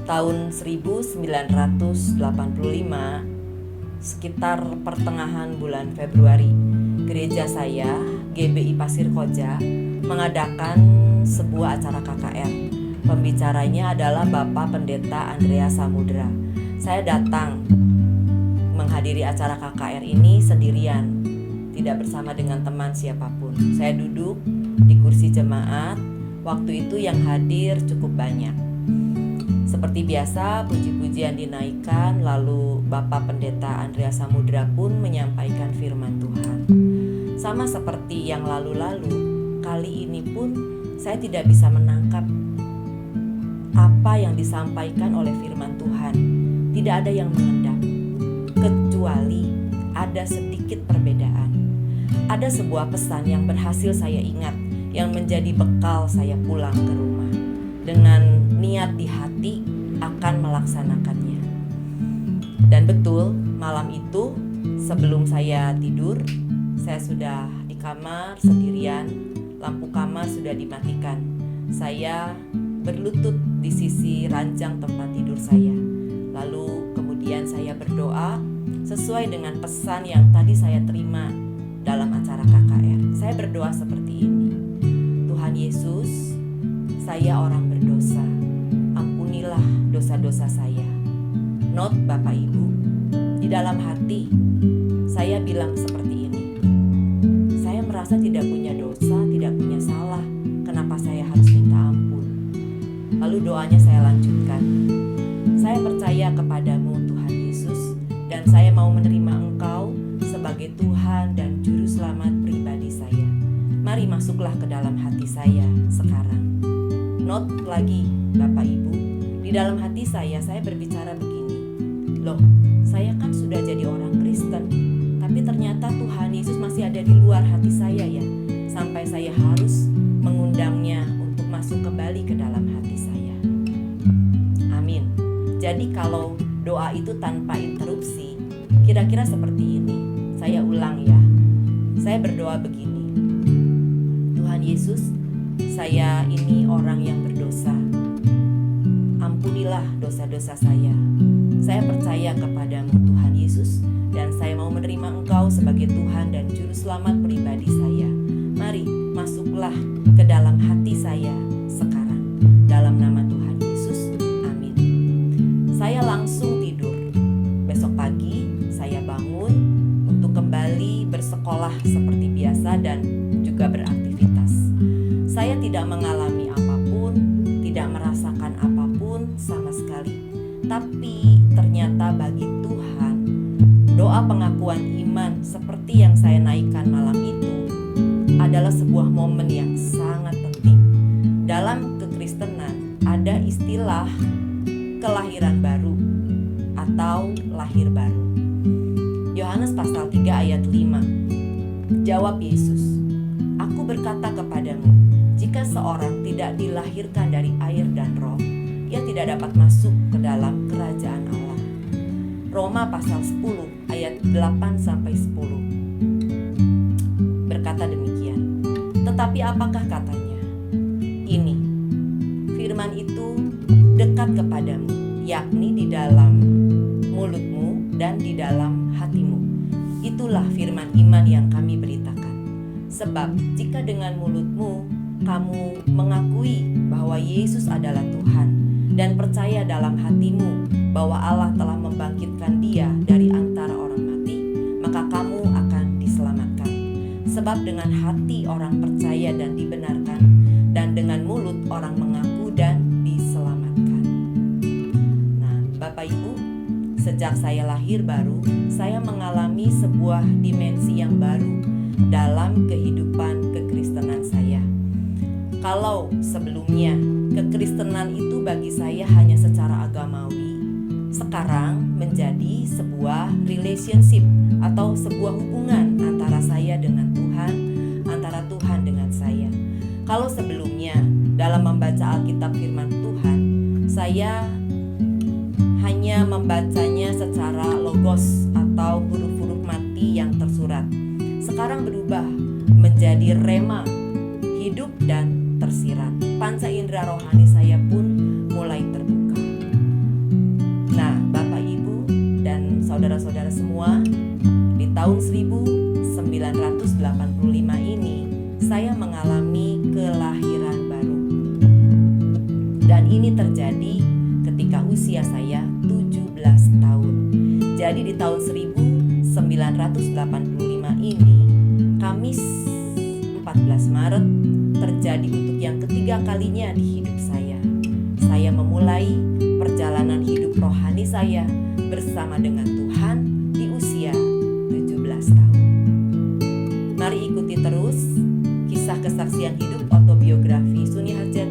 Tahun 1985, sekitar pertengahan bulan Februari, gereja saya, GBI Pasir Koja, mengadakan sebuah acara KKR. Pembicaranya adalah Bapak Pendeta Andreas Samudra. Saya datang menghadiri acara KKR ini sendirian, tidak bersama dengan teman siapapun. Saya duduk di kursi jemaat. Waktu itu yang hadir cukup banyak. Seperti biasa, puji-pujian dinaikkan, lalu Bapak Pendeta Andreas Samudra pun menyampaikan firman Tuhan. Sama seperti yang lalu-lalu, kali ini pun saya tidak bisa menangkap apa yang disampaikan oleh firman Tuhan. Tidak ada yang mengendap, kecuali ada sedikit perbedaan. Ada sebuah pesan yang berhasil saya ingat, yang menjadi bekal saya pulang ke rumah. Dengan niat di hati akan melaksanakannya. Dan betul, malam itu sebelum saya tidur, saya sudah di kamar sendirian, lampu kamar sudah dimatikan. Saya berlutut di sisi ranjang tempat tidur saya. Lalu kemudian saya berdoa sesuai dengan pesan yang tadi saya terima dalam acara KKR. Saya berdoa seperti ini. Tuhan Yesus, saya orang berdosa, ampunilah dosa-dosa saya. Not Bapak Ibu, di dalam hati saya bilang seperti ini. Saya merasa tidak punya dosa, tidak punya salah. Kenapa saya harus minta ampun? Lalu doanya saya lanjutkan. Saya percaya kepadamu Tuhan Yesus, dan saya mau menerima Engkau sebagai Tuhan dan Juru Selamat pribadi saya. Mari masuklah ke dalam hati saya sekarang. Not lagi Bapak Ibu, di dalam hati saya berbicara begini. Loh, saya kan sudah jadi orang Kristen, tapi ternyata Tuhan Yesus masih ada di luar hati saya ya, sampai saya harus mengundangnya untuk masuk kembali ke dalam hati saya. Amin. Jadi kalau doa itu tanpa interupsi, kira-kira seperti ini. Saya ulang ya. Saya berdoa begini. Tuhan Yesus, saya ini orang yang berdosa. Ampunilah dosa-dosa saya. Saya percaya kepadamu Tuhan Yesus, dan saya mau menerima Engkau sebagai Tuhan dan Juru Selamat pribadi saya. Mari masuklah ke dalam hati saya sekarang. Dalam nama Tuhan Yesus, amin. Saya langsung tidur. Besok pagi saya bangun untuk kembali bersekolah seperti biasa dan juga beraktivitas. Saya tidak mengalami apapun, tidak merasakan apapun sama sekali. Tapi ternyata bagi Tuhan, doa pengakuan iman seperti yang saya naikkan malam itu adalah sebuah momen yang sangat penting. Dalam kekristenan ada istilah kelahiran baru atau lahir baru. Yohanes pasal 3 ayat 5. Jawab Yesus, "Aku berkata kepadamu, jika seorang tidak dilahirkan dari air dan roh, ia tidak dapat masuk ke dalam kerajaan Allah." Roma pasal 10 ayat 8-10 berkata demikian. Tetapi apakah katanya? Ini, firman itu dekat kepadamu, yakni di dalam mulutmu dan di dalam hatimu. Itulah firman iman yang kami beritakan. Sebab jika dengan mulutmu kamu mengakui bahwa Yesus adalah Tuhan dan percaya dalam hatimu bahwa Allah telah membangkitkan Dia dari antara orang mati, maka kamu akan diselamatkan. Sebab dengan hati orang percaya dan dibenarkan, dan dengan mulut orang mengaku dan diselamatkan. Nah, Bapak Ibu, sejak saya lahir baru, saya mengalami sebuah dimensi yang baru dalam kehidupan kekristenan saya. Kalau sebelumnya kekristenan itu bagi saya hanya secara agamawi, sekarang menjadi sebuah relationship atau sebuah hubungan antara saya dengan Tuhan, antara Tuhan dengan saya. Kalau sebelumnya dalam membaca Alkitab firman Tuhan, saya hanya membacanya secara logos atau huruf-huruf mati yang tersurat. Sekarang berubah menjadi rema, hidup dan tersirat. Panca indera rohani saya pun mulai terbuka. saudara-saudara semua, di tahun 1985 ini saya mengalami kelahiran baru. Dan ini terjadi ketika usia saya 17 tahun. Jadi di tahun 1985 ini, Kamis 14 Maret, terjadi untuk yang ketiga kalinya di hidup saya. Saya memulai perjalanan hidup rohani saya bersama dengan Tuhan di usia 17 tahun. Mari ikuti terus kisah kesaksian hidup autobiografi Suni Harjati